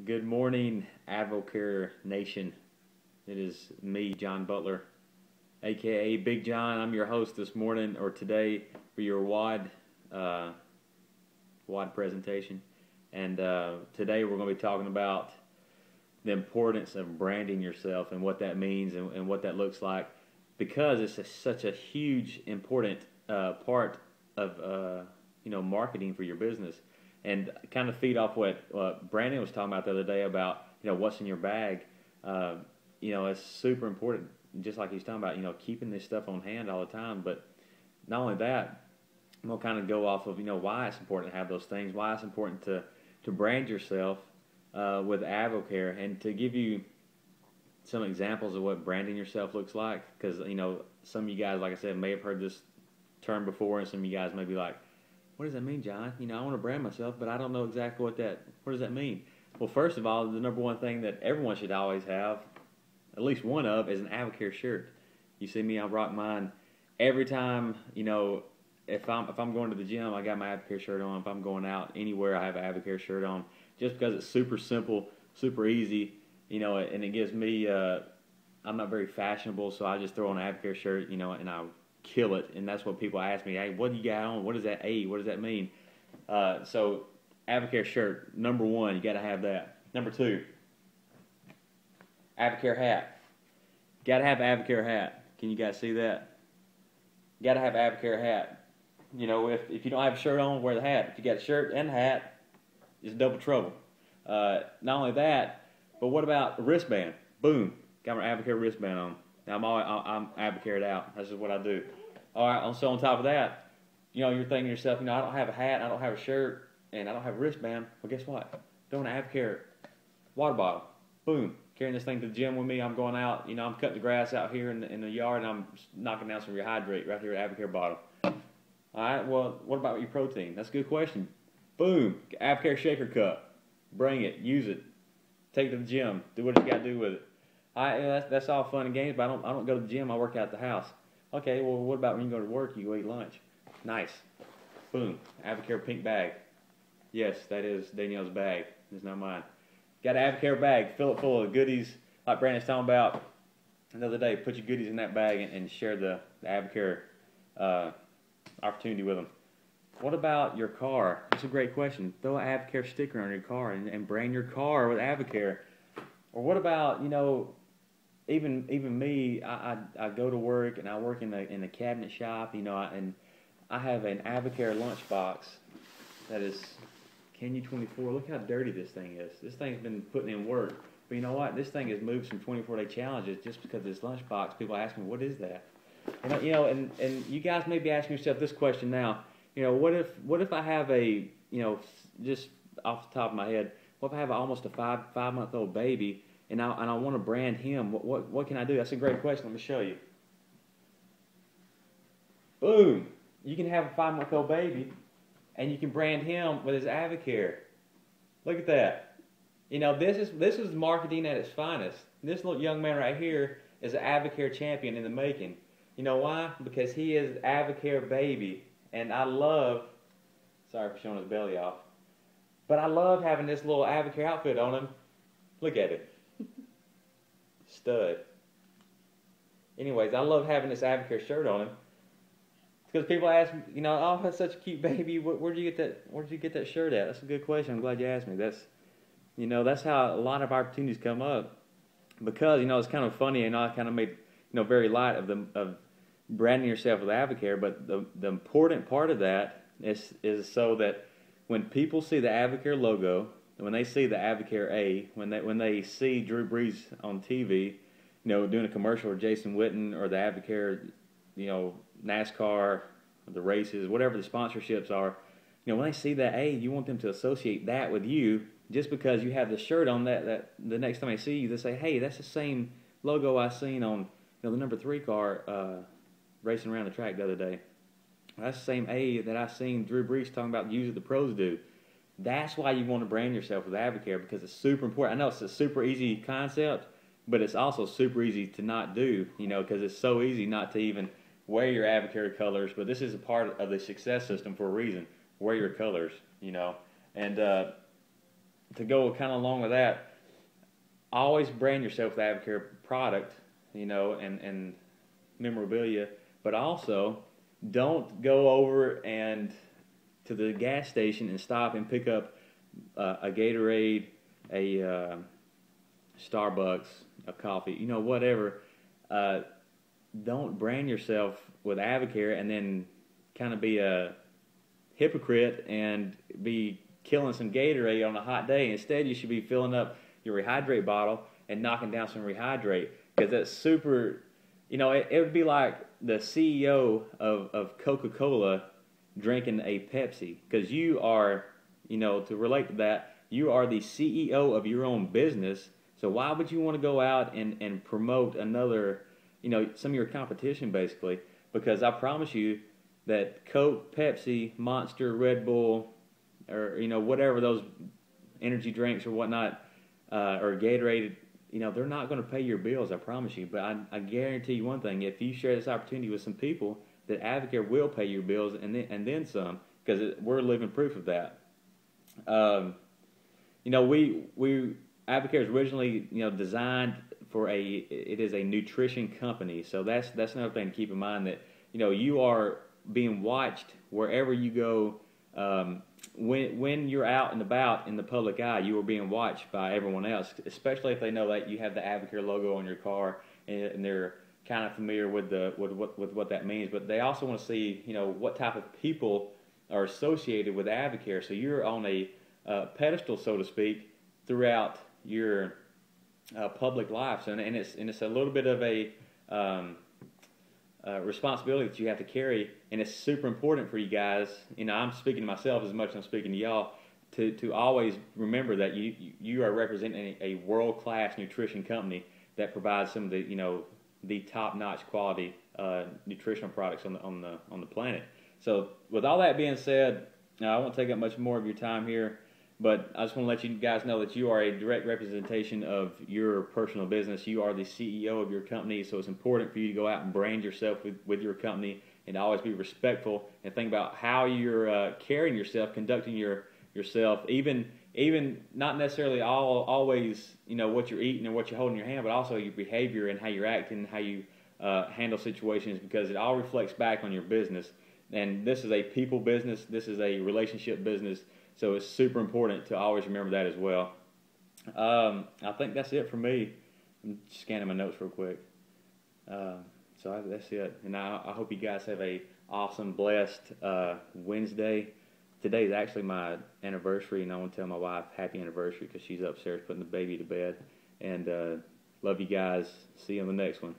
Good morning, Advocare Nation. It is me, John Butler, aka Big John. I'm your host this morning or today for your WOD presentation. And today we're going to be talking about the importance of branding yourself and what that means and what that looks like, because such a huge, important part of marketing for your business. And kind of feed off what Brandon was talking about the other day about what's in your bag. It's super important, just like he's talking about, keeping this stuff on hand all the time. But not only that, I'm gonna kind of go off of why it's important to have those things, why it's important to brand yourself with Advocare, and to give you some examples of what branding yourself looks like. Because some of you guys, like I said, may have heard this term before, and some of you guys may be like, what does that mean, John? I want to brand myself, but I don't know exactly what does that mean? Well, first of all, the number one thing that everyone should always have, at least one of, is an Advocare shirt. You see me, I rock mine every time, if I'm going to the gym, I got my Advocare shirt on. If I'm going out anywhere, I have an Advocare shirt on, just because it's super simple, super easy, and it gives me, I'm not very fashionable, so I just throw on an Advocare shirt, and I kill it. And that's what people ask me, hey, what do you got on? What does that what does that mean? So Advocare shirt, number one, you got to have that. Number two, Advocare hat. Got to have Advocare hat. Can you guys see that? Got to have Advocare hat. If you don't have a shirt on, wear the hat. If you got a shirt and a hat, it's double trouble. Not only that, but what about a wristband? Boom, got my Advocare wristband on. Now I'm Advocared out. That's just what I do. All right. So on top of that, you're thinking to yourself, I don't have a hat, I don't have a shirt, and I don't have a wristband. Well, guess what? Throwing an Advocare water bottle. Boom. Carrying this thing to the gym with me. I'm going out. I'm cutting the grass out here in the yard, and I'm knocking down some Rehydrate right here at Advocare bottle. All right. Well, what about your protein? That's a good question. Boom. Advocare shaker cup. Bring it. Use it. Take it to the gym. Do what you got to do with it. That's all fun and games, but I don't go to the gym. I work out at the house. Okay, well, what about when you go to work? You go eat lunch. Nice. Boom. Advocare pink bag. Yes, that is Danielle's bag. It's not mine. Got an Advocare bag. Fill it full of goodies, like Brandon's talking about the other day. Put your goodies in that bag and share the Advocare opportunity with them. What about your car? That's a great question. Throw an Advocare sticker on your car and brand your car with Advocare. Or what about, even me, I go to work and I work in the cabinet shop, and I have an Advocare lunchbox that is Canyon 24. Look how dirty this thing is. This thing's been putting in work. But you know what? This thing has moved some 24-day challenges just because of this lunchbox. People ask me, what is that? And you guys may be asking yourself this question now. What if I have a, just off the top of my head, what if I have almost a five-month-old baby and I want to brand him? What can I do? That's a great question. Let me show you. Boom! You can have a 5-month-old baby, and you can brand him with his Advocare. Look at that. This is marketing at its finest. This little young man right here is an Advocare champion in the making. You know why? Because he is Advocare baby, and I love. Sorry for showing his belly off. But I love having this little Advocare outfit on him. Look at it. Stud. Anyways, I love having this Advocare shirt on him. Because people ask me, oh, that's such a cute baby. Where'd you get that shirt at? That's a good question. I'm glad you asked me. That's how a lot of opportunities come up. Because, it's kind of funny, I kind of made, very light of branding yourself with Advocare. But the important part of that is so that when people see the Advocare logo, when they see the Advocare A, when they see Drew Brees on TV, doing a commercial with Jason Witten or the Advocare, NASCAR, the races, whatever the sponsorships are, when they see that A, you want them to associate that with you. Just because you have the shirt on, that the next time they see you, they say, hey, that's the same logo I seen on the number 3 car racing around the track the other day. That's the same A that I seen Drew Brees talking about use that the pros do. That's why you want to brand yourself with Advocare, because it's super important. I know it's a super easy concept, but it's also super easy to not do, because it's so easy not to even wear your Advocare colors. But this is a part of the success system for a reason. Wear your colors, and to go kind of along with that, always brand yourself with AdvoCare product, and memorabilia, but also don't go over and to the gas station and stop and pick up a Gatorade, a Starbucks, a coffee, whatever. Don't brand yourself with AdvoCare and then kind of be a hypocrite and be killing some Gatorade on a hot day. Instead, you should be filling up your Rehydrate bottle and knocking down some Rehydrate, because that's super. It would be like the CEO of Coca-Cola drinking a Pepsi, because you are, to relate to that, you are the CEO of your own business. So why would you want to go out and promote another, some of your competition basically? Because I promise you that Coke, Pepsi, Monster, Red Bull, or whatever those energy drinks or whatnot, or Gatorade, they're not going to pay your bills, I promise you. But I guarantee you one thing: if you share this opportunity with some people, that AdvoCare will pay your bills and then some, because we're living proof of that. We AdvoCare is originally designed for it is a nutrition company, so that's another thing to keep in mind, that you are being watched wherever you go. When you're out and about in the public eye, you are being watched by everyone else, especially if they know that you have the AdvoCare logo on your car and they're kind of familiar with what that means. But they also want to see what type of people are associated with AdvoCare. So you're on a pedestal, so to speak, throughout your public life. So, and it's a little bit of a responsibility that you have to carry, and it's super important for you guys. I'm speaking to myself as much as I'm speaking to y'all, to always remember that you are representing a world-class nutrition company that provides some of the top-notch quality nutritional products on the planet. So with all that being said, now I won't take up much more of your time here, but I just want to let you guys know that you are a direct representation of your personal business. You are the CEO of your company, so it's important for you to go out and brand yourself with your company, and always be respectful and think about how you're carrying yourself, conducting yourself, even not necessarily always what you're eating or what you're holding in your hand, but also your behavior and how you're acting, how you handle situations, because it all reflects back on your business. And this is a people business. This is a relationship business. So it's super important to always remember that as well. I think that's it for me. I'm scanning my notes real quick. So that's it. And I hope you guys have a awesome, blessed Wednesday. Today is actually my anniversary, and I want to tell my wife happy anniversary, because she's upstairs putting the baby to bed. And love you guys. See you on the next one.